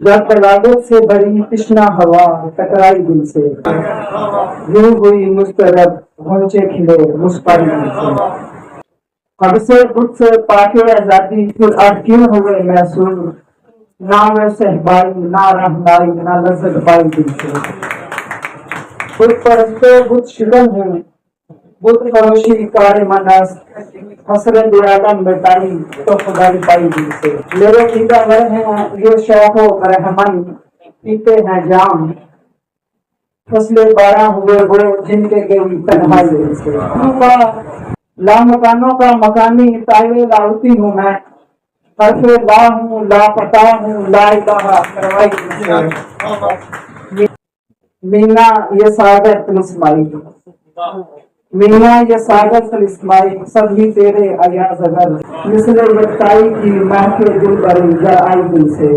जब बलागत से भरी तृष्णा हवा टकराई दिल से, यूं हुई मुस्तरब घोंचे खिले मुस्काई दिल से। हद से खुद से पाके आजादी फिर अब क्यों हुए महसूस, ना वे सहबाई ना रहनाई ना लज्जत पाई दिल से। खुद परस्ते बुत शिकन हूँ, बुत फरोशी कार मनस, हसरत आलम मिटाई तो खुदाई पाई दिल से। मेरे पीता वर हैं ये शौको रहमन, पीते हैं जाम, फसले 12 हुए बुरे जिनके गई तन्हाई दिल से। लामकानों का मकानी ताये लाउती हूँ मैं, हरफे ला हूँ लापता हूँ ला इलाहा करवाई दिल से। मीना ये सागर तिलिस्माई, मीना ये सागर तिलिस्माई, सब ही तेरे अयाज अगर, मिसले बरसाई की महके दिल बरी जर आई दिल से।